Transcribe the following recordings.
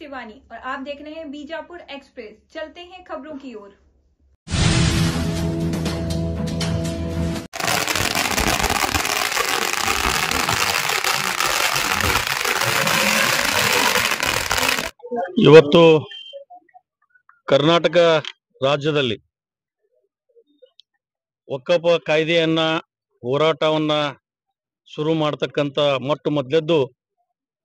शिवानी और आप देख रहे हैं बीजापुर एक्सप्रेस। चलते हैं खबरों की ओर। ಇವತ್ತು ಕರ್ನಾಟಕ ರಾಜ್ಯದಲ್ಲಿ ವಕಫ್ ಕಾಯ್ದೆಯನ್ನ ಹೋರಾಟವನ್ನ ಶುರು ಮಾಡತಕ್ಕಂತ ಮೊಟ್ಟ ಮೊದಲದ್ದು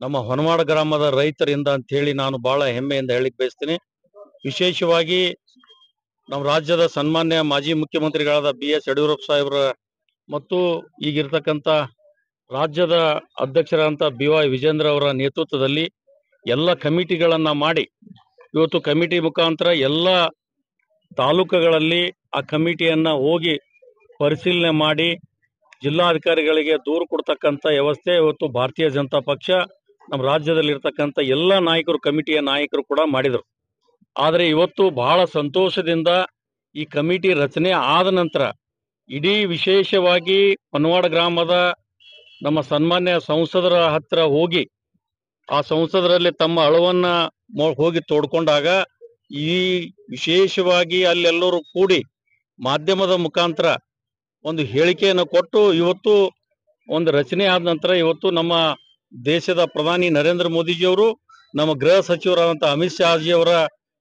ನಮ್ಮ ಹೊನವಾಡ ಗ್ರಾಮದ ರೈತರಿಂದ ಅಂತ ಹೇಳಿ ನಾನು ಬಹಳ ಹೆಮ್ಮೆಯಿಂದ ಹೇಳಿಕ್ ಬಯಸ್ತೀನಿ. ವಿಶೇಷವಾಗಿ ನಮ್ಮ ರಾಜ್ಯದ ಸನ್ಮಾನ್ಯ ಮಾಜಿ ಮುಖ್ಯಮಂತ್ರಿಗಳಾದ BS ಯಡಿಯೂರಪ್ಪ ಸಾಹೇಬ್ರ ಮತ್ತು ಈಗಿರ್ತಕ್ಕಂಥ ರಾಜ್ಯದ ಅಧ್ಯಕ್ಷರಾದಂಥ BY ವಿಜೇಂದ್ರ ಅವರ ನೇತೃತ್ವದಲ್ಲಿ ಎಲ್ಲ ಕಮಿಟಿಗಳನ್ನ ಮಾಡಿ ಇವತ್ತು ಕಮಿಟಿ ಮುಖಾಂತರ ಎಲ್ಲ ತಾಲೂಕುಗಳಲ್ಲಿ ಆ ಕಮಿಟಿಯನ್ನ ಹೋಗಿ ಪರಿಶೀಲನೆ ಮಾಡಿ ಜಿಲ್ಲಾಧಿಕಾರಿಗಳಿಗೆ ದೂರು ಕೊಡ್ತಕ್ಕಂಥ ವ್ಯವಸ್ಥೆ ಇವತ್ತು ಭಾರತೀಯ ಜನತಾ ಪಕ್ಷ ನಮ್ಮ ರಾಜ್ಯದಲ್ಲಿ ಇರ್ತಕ್ಕಂಥ ಎಲ್ಲ ನಾಯಕರು ಕಮಿಟಿಯ ನಾಯಕರು ಕೂಡ ಮಾಡಿದರು. ಆದರೆ ಇವತ್ತು ಬಹಳ ಸಂತೋಷದಿಂದ ಈ ಕಮಿಟಿ ರಚನೆ ಆದ ನಂತರ ಇಡೀ ವಿಶೇಷವಾಗಿ ಹೊನವಾಡ ಗ್ರಾಮದ ನಮ್ಮ ಸನ್ಮಾನ್ಯ ಸಂಸದರ ಹತ್ರ ಹೋಗಿ ಆ ಸಂಸದರಲ್ಲಿ ತಮ್ಮ ಅಳವನ್ನ ಹೋಗಿ ತೋಡ್ಕೊಂಡಾಗ ಈ ವಿಶೇಷವಾಗಿ ಅಲ್ಲೆಲ್ಲರೂ ಕೂಡಿ ಮಾಧ್ಯಮದ ಮುಖಾಂತರ ಒಂದು ಹೇಳಿಕೆಯನ್ನು ಕೊಟ್ಟು ಇವತ್ತು ಒಂದು ರಚನೆ ಆದ ನಂತರ ಇವತ್ತು ನಮ್ಮ ದೇಶದ ಪ್ರಧಾನಿ ನರೇಂದ್ರ ಮೋದಿಜಿಯವರು ನಮ್ಮ ಗೃಹ ಸಚಿವರಾದಂಥ ಅಮಿತ್ ಶಾಜಿಯವರ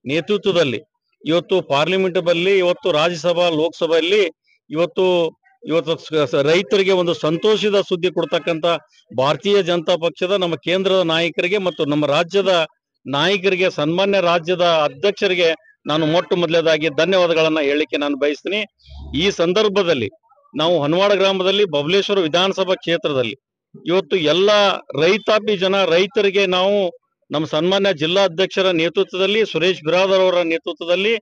ನೇತೃತ್ವದಲ್ಲಿ ಇವತ್ತು ಪಾರ್ಲಿಮೆಂಟ್ ಬಲ್ಲಿ ಇವತ್ತು ರಾಜ್ಯಸಭಾ ಲೋಕಸಭೆಯಲ್ಲಿ ಇವತ್ತು ರೈತರಿಗೆ ಒಂದು ಸಂತೋಷದ ಸುದ್ದಿ ಕೊಡ್ತಕ್ಕಂಥ ಭಾರತೀಯ ಜನತಾ ಪಕ್ಷದ ನಮ್ಮ ಕೇಂದ್ರದ ನಾಯಕರಿಗೆ ಮತ್ತು ನಮ್ಮ ರಾಜ್ಯದ ನಾಯಕರಿಗೆ ಸನ್ಮಾನ್ಯ ರಾಜ್ಯದ ಅಧ್ಯಕ್ಷರಿಗೆ ನಾನು ಮೊಟ್ಟ ಮೊದಲನೇದಾಗಿ ಧನ್ಯವಾದಗಳನ್ನ ಹೇಳಲಿಕ್ಕೆ ನಾನು ಬಯಸ್ತೀನಿ. ಈ ಸಂದರ್ಭದಲ್ಲಿ ನಾವು ಹೊನವಾಡ ಗ್ರಾಮದಲ್ಲಿ ಬಬಲೇಶ್ವರ ವಿಧಾನಸಭಾ ಕ್ಷೇತ್ರದಲ್ಲಿ ಇವತ್ತು ಎಲ್ಲ ರೈತಾಪಿ ರೈತರಿಗೆ ನಾವು ನಮ್ಮ ಸನ್ಮಾನ್ಯ ಜಿಲ್ಲಾಧ್ಯಕ್ಷರ ನೇತೃತ್ವದಲ್ಲಿ ಸುರೇಶ್ ಬಿರಾದರ್ ಅವರ ನೇತೃತ್ವದಲ್ಲಿ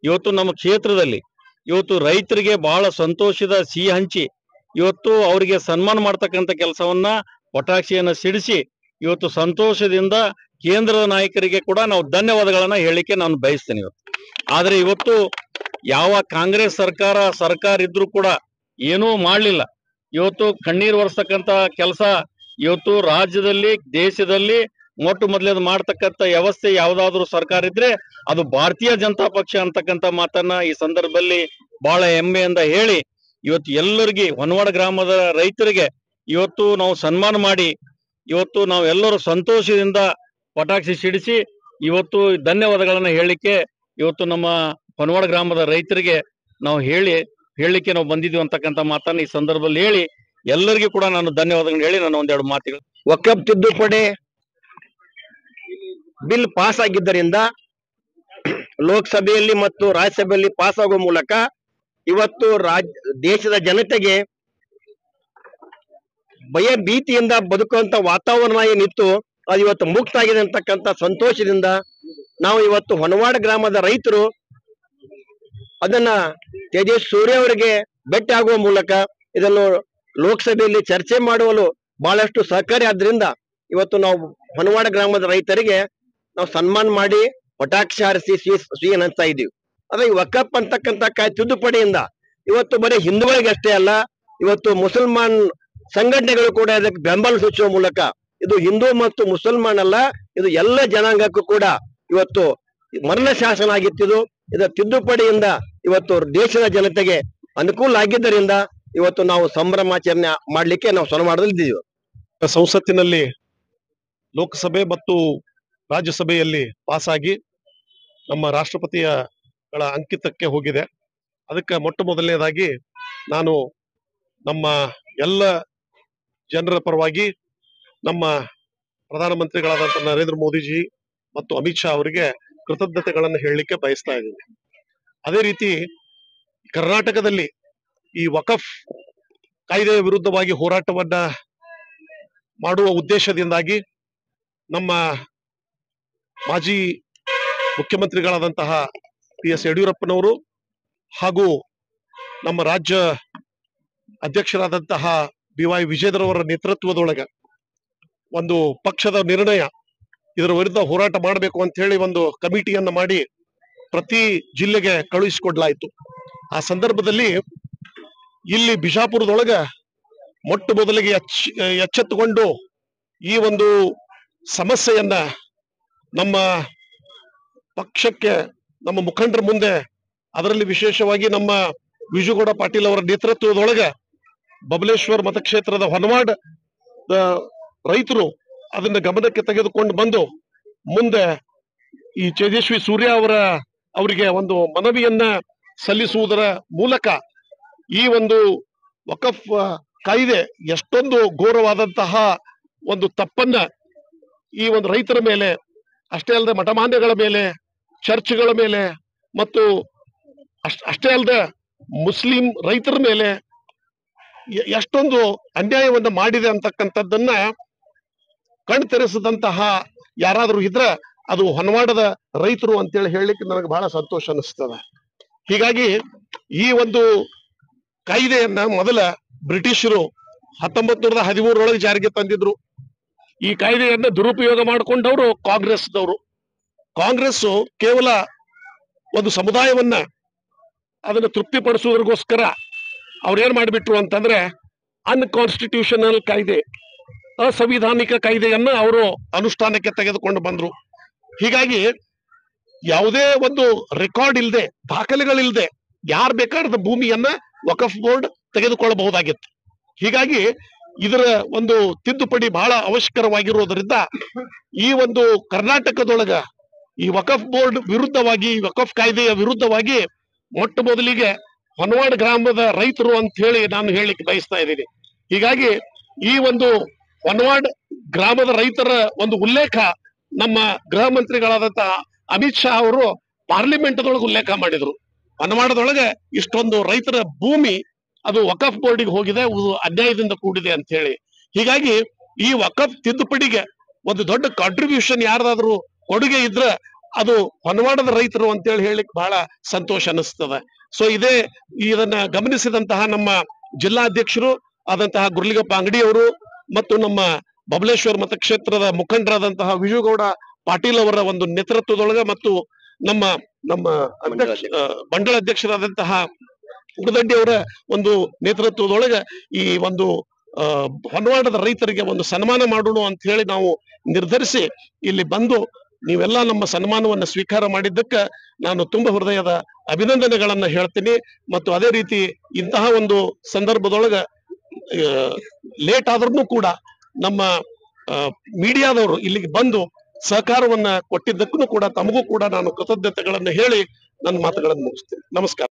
ಇವತ್ತು ನಮ್ಮ ಕ್ಷೇತ್ರದಲ್ಲಿ ಇವತ್ತು ರೈತರಿಗೆ ಬಹಳ ಸಂತೋಷದ ಸಿಹಿ ಹಂಚಿ ಇವತ್ತು ಅವರಿಗೆ ಸನ್ಮಾನ ಮಾಡ್ತಕ್ಕಂಥ ಕೆಲಸವನ್ನ ಪಟಾಕ್ಷಿಯನ್ನ ಸಿಡಿಸಿ ಇವತ್ತು ಸಂತೋಷದಿಂದ ಕೇಂದ್ರದ ನಾಯಕರಿಗೆ ಕೂಡ ನಾವು ಧನ್ಯವಾದಗಳನ್ನ ಹೇಳಲಿಕ್ಕೆ ನಾನು ಬಯಸ್ತೇನೆ. ಆದ್ರೆ ಇವತ್ತು ಯಾವ ಕಾಂಗ್ರೆಸ್ ಸರ್ಕಾರ ಇದ್ರೂ ಕೂಡ ಏನೂ ಮಾಡಲಿಲ್ಲ. ಇವತ್ತು ಕಣ್ಣೀರು ಒರೆಸ್ತಕ್ಕಂಥ ಕೆಲಸ ಇವತ್ತು ರಾಜ್ಯದಲ್ಲಿ ದೇಶದಲ್ಲಿ ಮೊಟ್ಟ ಮೊದಲೇದು ಮಾಡ್ತಕ್ಕಂಥ ವ್ಯವಸ್ಥೆ ಯಾವುದಾದ್ರೂ ಸರ್ಕಾರ ಇದ್ರೆ ಅದು ಭಾರತೀಯ ಜನತಾ ಪಕ್ಷ ಅಂತಕ್ಕಂಥ ಮಾತನ್ನ ಈ ಸಂದರ್ಭದಲ್ಲಿ ಬಹಳ ಹೆಮ್ಮೆಯಿಂದ ಹೇಳಿ ಇವತ್ತು ಎಲ್ಲರಿಗೆ ಹೊನವಾಡ ಗ್ರಾಮದ ರೈತರಿಗೆ ಇವತ್ತು ನಾವು ಸನ್ಮಾನ ಮಾಡಿ ಇವತ್ತು ನಾವೆಲ್ಲರೂ ಸಂತೋಷದಿಂದ ಪಟಾಕ್ಷಿ ಸಿಡಿಸಿ ಇವತ್ತು ಧನ್ಯವಾದಗಳನ್ನ ಹೇಳಲಿಕ್ಕೆ ಇವತ್ತು ನಮ್ಮ ಹೊನವಾಡ ಗ್ರಾಮದ ರೈತರಿಗೆ ನಾವು ಹೇಳಲಿಕ್ಕೆ ನಾವು ಬಂದಿದ್ದೀವಿ ಅಂತಕ್ಕಂಥ ಮಾತನ್ನ ಈ ಸಂದರ್ಭದಲ್ಲಿ ಹೇಳಿ ಎಲ್ಲರಿಗೂ ಕೂಡ ನಾನು ಧನ್ಯವಾದಗಳನ್ನ ಹೇಳಿ ನಾನು ಒಂದೆರಡು ಮಾತುಗಳು. ವಕಫ್ ತಿದ್ದುಪಡಿ ಬಿಲ್ ಪಾಸ್ ಆಗಿದ್ದರಿಂದ ಲೋಕಸಭೆಯಲ್ಲಿ ಮತ್ತು ರಾಜ್ಯಸಭೆಯಲ್ಲಿ ಪಾಸ್ ಆಗುವ ಮೂಲಕ ಇವತ್ತು ದೇಶದ ಜನತೆಗೆ ಭಯ ಭೀತಿಯಿಂದ ಬದುಕುವಂತ ವಾತಾವರಣ ಏನಿತ್ತು ಅದು ಇವತ್ತು ಮುಕ್ತ ಆಗಿದೆ ಅಂತಕ್ಕಂಥ ಸಂತೋಷದಿಂದ ನಾವು ಇವತ್ತು ಹೊನವಾಡ ಗ್ರಾಮದ ರೈತರು ಅದನ್ನ ತೇಜಸ್ ಸೂರ್ಯ ಅವರಿಗೆ ಭೇಟಿ ಆಗುವ ಮೂಲಕ ಇದನ್ನು ಲೋಕಸಭೆಯಲ್ಲಿ ಚರ್ಚೆ ಮಾಡುವಲು ಬಹಳಷ್ಟು ಸಹಕಾರಿ ಆದ್ರಿಂದ ಇವತ್ತು ನಾವು ಹೊನವಾಡ ಗ್ರಾಮದ ರೈತರಿಗೆ ನಾವು ಸನ್ಮಾನ ಮಾಡಿ ಪಟಾಕ್ಷಿ ಹಾರಿಸಿ ಸಿಹಿ ಹಂಚ್ತಾ ಇದೀವಿ. ಅದೇ ಈ ವಕಫ್ ಅಂತಕ್ಕಂಥ ತಿದ್ದುಪಡಿಯಿಂದ ಇವತ್ತು ಬರೀ ಹಿಂದೂಗಳಿಗೆ ಅಷ್ಟೇ ಅಲ್ಲ, ಇವತ್ತು ಮುಸಲ್ಮಾನ್ ಸಂಘಟನೆಗಳು ಕೂಡ ಇದಕ್ಕೆ ಬೆಂಬಲ ಸೂಚುವ ಮೂಲಕ ಇದು ಹಿಂದೂ ಮತ್ತು ಮುಸಲ್ಮಾನ್ ಅಲ್ಲ, ಇದು ಎಲ್ಲ ಜನಾಂಗಕ್ಕೂ ಕೂಡ ಇವತ್ತು ಮರಣ ಶಾಸನ ಆಗಿತ್ತಿದು. ಇದರ ತಿದ್ದುಪಡಿಯಿಂದ ಇವತ್ತು ದೇಶದ ಜನತೆಗೆ ಅನುಕೂಲ ಆಗಿದ್ದರಿಂದ ಇವತ್ತು ನಾವು ಸಂಭ್ರಮಾಚರಣೆ ಮಾಡ್ಲಿಕ್ಕೆ ನಾವು ಹೊನವಾಡದಲ್ಲಿದ್ದೀವಿ. ಸಂಸತ್ತಿನಲ್ಲಿ ಲೋಕಸಭೆ ಮತ್ತು ರಾಜ್ಯಸಭೆಯಲ್ಲಿ ಪಾಸಾಗಿ ನಮ್ಮ ರಾಷ್ಟ್ರಪತಿಗಳ ಅಂಕಿತಕ್ಕೆ ಹೋಗಿದೆ. ಅದಕ್ಕೆ ಮೊಟ್ಟ ಮೊದಲನೇದಾಗಿ ನಾನು ನಮ್ಮ ಎಲ್ಲ ಜನರ ಪರವಾಗಿ ನಮ್ಮ ಪ್ರಧಾನಮಂತ್ರಿಗಳಾದಂಥ ನರೇಂದ್ರ ಮೋದಿಜಿ ಮತ್ತು ಅಮಿತ್ ಶಾ ಅವರಿಗೆ ಕೃತಜ್ಞತೆಗಳನ್ನು ಹೇಳಲಿಕ್ಕೆ ಬಯಸ್ತಾ ಇದ್ದೀನಿ. ಅದೇ ರೀತಿ ಕರ್ನಾಟಕದಲ್ಲಿ ಈ ವಕಫ್ ಕಾಯ್ದೆಯ ವಿರುದ್ಧವಾಗಿ ಹೋರಾಟವನ್ನ ಮಾಡುವ ಉದ್ದೇಶದಿಂದಾಗಿ ನಮ್ಮ ಮಾಜಿ ಮುಖ್ಯಮಂತ್ರಿಗಳಾದಂತಹ BS ಯಡಿಯೂರಪ್ಪನವರು ಹಾಗೂ ನಮ್ಮ ರಾಜ್ಯ ಅಧ್ಯಕ್ಷರಾದಂತಹ BY ವಿಜೇಂದ್ರ ಅವರ ನೇತೃತ್ವದೊಳಗ ಒಂದು ಪಕ್ಷದ ನಿರ್ಣಯ ಇದರ ವಿರುದ್ಧ ಹೋರಾಟ ಮಾಡಬೇಕು ಅಂತ ಹೇಳಿ ಒಂದು ಕಮಿಟಿಯನ್ನ ಮಾಡಿ ಪ್ರತಿ ಜಿಲ್ಲೆಗೆ ಕಳುಹಿಸಿಕೊಡ್ಲಾಯಿತು. ಆ ಸಂದರ್ಭದಲ್ಲಿ ಇಲ್ಲಿ ಬಿಜಾಪುರದೊಳಗ ಮೊಟ್ಟ ಮೊದಲಿಗೆ ಎಚ್ಚೆತ್ತುಕೊಂಡು ಈ ಒಂದು ಸಮಸ್ಯೆಯನ್ನ ನಮ್ಮ ಪಕ್ಷಕ್ಕೆ ನಮ್ಮ ಮುಖಂಡರ ಮುಂದೆ, ಅದರಲ್ಲಿ ವಿಶೇಷವಾಗಿ ನಮ್ಮ ವಿಜುಗೌಡ ಪಾಟೀಲ್ ಅವರ ನೇತೃತ್ವದೊಳಗೆ ಬಬಲೇಶ್ವರ ಮತಕ್ಷೇತ್ರದ ಹೊನವಾಡ ರೈತರು ಅದನ್ನ ಗಮನಕ್ಕೆ ತೆಗೆದುಕೊಂಡು ಬಂದು ಮುಂದೆ ಈ ತೇಜಸ್ವಿ ಸೂರ್ಯ ಅವರಿಗೆ ಒಂದು ಮನವಿಯನ್ನ ಸಲ್ಲಿಸುವುದರ ಮೂಲಕ ಈ ಒಂದು ವಕಫ್ ಕಾಯ್ದೆ ಎಷ್ಟೊಂದು ಘೋರವಾದಂತಹ ಒಂದು ತಪ್ಪನ್ನ ಈ ಒಂದು ರೈತರ ಮೇಲೆ, ಅಷ್ಟೇ ಅಲ್ಲದೆ ಮಠಮಾನ್ಯಗಳ ಮೇಲೆ, ಚರ್ಚ್ಗಳ ಮೇಲೆ ಮತ್ತು ಅಷ್ಟೇ ಅಲ್ಲದೆ ಮುಸ್ಲಿಂ ರೈತರ ಮೇಲೆ ಎಷ್ಟೊಂದು ಅನ್ಯಾಯವನ್ನ ಮಾಡಿದೆ ಅಂತಕ್ಕಂಥದ್ದನ್ನ ಕಣ್ತೆರೆಸದಂತಹ ಯಾರಾದರೂ ಇದ್ರೆ ಅದು ಹೊನವಾಡದ ರೈತರು ಅಂತೇಳಿ ಹೇಳಲಿಕ್ಕೆ ನನಗೆ ಬಹಳ ಸಂತೋಷ ಅನಿಸ್ತದೆ. ಹೀಗಾಗಿ ಈ ಒಂದು ಕಾಯ್ದೆಯನ್ನ ಮೊದಲ ಬ್ರಿಟಿಷರು 1913 ಜಾರಿಗೆ ತಂದಿದ್ರು. ಈ ಕಾಯ್ದೆಯನ್ನ ದುರುಪಯೋಗ ಮಾಡಿಕೊಂಡವರು ಕಾಂಗ್ರೆಸ್ ಕೇವಲ ಒಂದು ಸಮುದಾಯವನ್ನ ಅದನ್ನು ತೃಪ್ತಿಪಡಿಸುವುದಕ್ಕೋಸ್ಕರ ಅವ್ರೇನ್ ಮಾಡಿಬಿಟ್ರು ಅಂತಂದ್ರೆ ಅನ್ಕಾನ್ಸ್ಟಿಟ್ಯೂಷನಲ್ ಕಾಯ್ದೆ, ಅಸಂವಿಧಾನಿಕ ಕಾಯ್ದೆಯನ್ನ ಅವರು ಅನುಷ್ಠಾನಕ್ಕೆ ತೆಗೆದುಕೊಂಡು ಬಂದ್ರು. ಹೀಗಾಗಿ ಯಾವುದೇ ಒಂದು ರೆಕಾರ್ಡ್ ಇಲ್ಲದೆ, ದಾಖಲೆಗಳಿಲ್ಲದೆ ಯಾರು ಬೇಕಾದ ಭೂಮಿಯನ್ನ ವಕಫ್ ಬೋರ್ಡ್ ತೆಗೆದುಕೊಳ್ಳಬಹುದಾಗಿತ್ತು. ಹೀಗಾಗಿ ಇದರ ಒಂದು ತಿದ್ದುಪಡಿ ಬಹಳ ಅವಶ್ಯಕರವಾಗಿರುವುದರಿಂದ ಈ ಒಂದು ಕರ್ನಾಟಕದೊಳಗ ಈ ವಕಫ್ ಬೋರ್ಡ್ ವಿರುದ್ಧವಾಗಿ, ವಕಫ್ ಕಾಯ್ದೆಯ ವಿರುದ್ಧವಾಗಿ ಮೊಟ್ಟ ಮೊದಲಿಗೆ ಹೊನವಾಡ ಗ್ರಾಮದ ರೈತರು ಅಂತ ಹೇಳಿ ನಾನು ಹೇಳಲಿಕ್ಕೆ ಬಯಸ್ತಾ ಇದ್ದೀನಿ. ಹೀಗಾಗಿ ಈ ಒಂದು ಹೊನವಾಡ ಗ್ರಾಮದ ರೈತರ ಒಂದು ಉಲ್ಲೇಖ ನಮ್ಮ ಗೃಹ ಮಂತ್ರಿಗಳಾದಂತಹ ಅಮಿತ್ ಶಾ ಅವರು ಪಾರ್ಲಿಮೆಂಟ್ ದೊಳಗೆ ಉಲ್ಲೇಖ ಮಾಡಿದ್ರು. ಹೊನವಾಡದೊಳಗೆ ಇಷ್ಟೊಂದು ರೈತರ ಭೂಮಿ ಅದು ವಕಫ್ ಬೋರ್ಡಿಗೆ ಹೋಗಿದೆ, ಅನ್ಯಾಯದಿಂದ ಕೂಡಿದೆ ಅಂತ ಹೇಳಿ. ಹೀಗಾಗಿ ಈ ವಕಫ್ ತಿದ್ದುಪಡಿಗೆ ಒಂದು ದೊಡ್ಡ ಕಾಂಟ್ರಿಬ್ಯೂಷನ್ ಯಾರ್ದಾದ್ರು ಕೊಡುಗೆ ಇದ್ರೆ ಅದು ಹೊನವಾಡದ ರೈತರು ಅಂತೇಳಿ ಹೇಳಲಿಕ್ಕೆ ಬಹಳ ಸಂತೋಷ ಅನಿಸ್ತದೆ. ಸೊ ಇದನ್ನ ಗಮನಿಸಿದಂತಹ ನಮ್ಮ ಜಿಲ್ಲಾಧ್ಯಕ್ಷರು ಆದಂತಹ ಗುರ್ಲಿಗಪ್ಪ ಅಂಗಡಿಯವರು ಮತ್ತು ನಮ್ಮ ಬಬಲೇಶ್ವರ ಮತಕ್ಷೇತ್ರದ ಮುಖಂಡರಾದಂತಹ ವಿಜುಗೌಡ ಪಾಟೀಲ್ ಅವರ ಒಂದು ನೇತೃತ್ವದೊಳಗೆ ಮತ್ತು ನಮ್ಮ ಮಂಡಳ ಅಧ್ಯಕ್ಷರಾದಂತಹ ಉಡದಂಡಿ ಅವರ ಒಂದು ನೇತೃತ್ವದೊಳಗೆ ಈ ಒಂದು ಹೊನವಾಡದ ರೈತರಿಗೆ ಒಂದು ಸನ್ಮಾನ ಮಾಡೋಣ ಅಂತ ಹೇಳಿ ನಾವು ನಿರ್ಧರಿಸಿ ಇಲ್ಲಿ ಬಂದು ನೀವೆಲ್ಲ ನಮ್ಮ ಸನ್ಮಾನವನ್ನು ಸ್ವೀಕಾರ ಮಾಡಿದ್ದಕ್ಕೆ ನಾನು ತುಂಬ ಹೃದಯದ ಅಭಿನಂದನೆಗಳನ್ನ ಹೇಳ್ತೀನಿ. ಮತ್ತು ಅದೇ ರೀತಿ ಇಂತಹ ಒಂದು ಸಂದರ್ಭದೊಳಗೆ ಲೇಟ್ ಆದ್ರೂ ಕೂಡ ನಮ್ಮ ಮೀಡಿಯಾದವರು ಇಲ್ಲಿಗೆ ಬಂದು ಸಹಕಾರವನ್ನ ಕೊಟ್ಟಿದ್ದಕ್ಕೂ ಕೂಡ ತಮಗೂ ಕೂಡ ನಾನು ಕೃತಜ್ಞತೆಗಳನ್ನು ಹೇಳಿ ನನ್ನ ಮಾತುಗಳನ್ನು ಮುಗಿಸ್ತೀನಿ. ನಮಸ್ಕಾರ.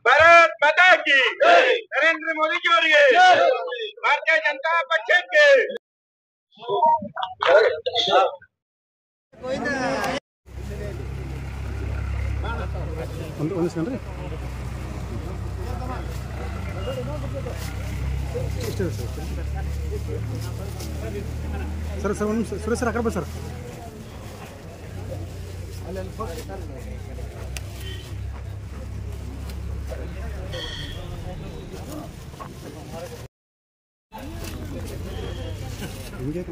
भारत माता की नरेंद्र मोदी जी ಅವರಿಗೆ ಭಾರತೀಯ ಜನತಾ ಪಕ್ಷಕ್ಕೆ ಒಂದು ಸೆಕೆಂಡ್ ಸರ್ ಸರ್ ಒಂದು ಸುರೇಶ್ ಸರ್ ಹಾಕಬೇಕು ಸರ್. ಹಿಂಗೆ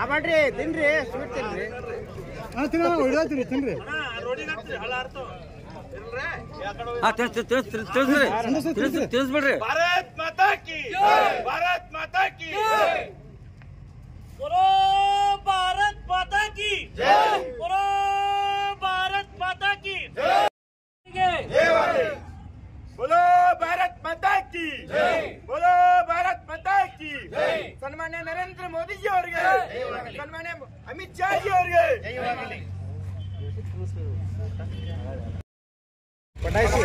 ಮಾಡ್ರಿ ತಿನ್ರಿ ಸ್ವೀಟ್ ತಿನ್ರಿ ತಿನ್ರಿ ತಿಳಿಸ್ಬಿಡ್ರಿ. ಭಾರತ್ ಮಾತಾ ಕಿ ಭಾರತ್ ಮಾತಾ ಕಿ बोलो भारत माता की जय, बोलो भारत माता की जय, बोलो भारत माता की ಸನ್ಮಾನ್ಯ ನರೇಂದ್ರ ಮೋದಿಜಿ ಅವರಿಗೆ, ಸನ್ಮಾನ್ಯ ಅಮಿತ್ ಶಾ ಜಿ ಅವರಿಗೆ. ಪಟಾಯಿಸಿ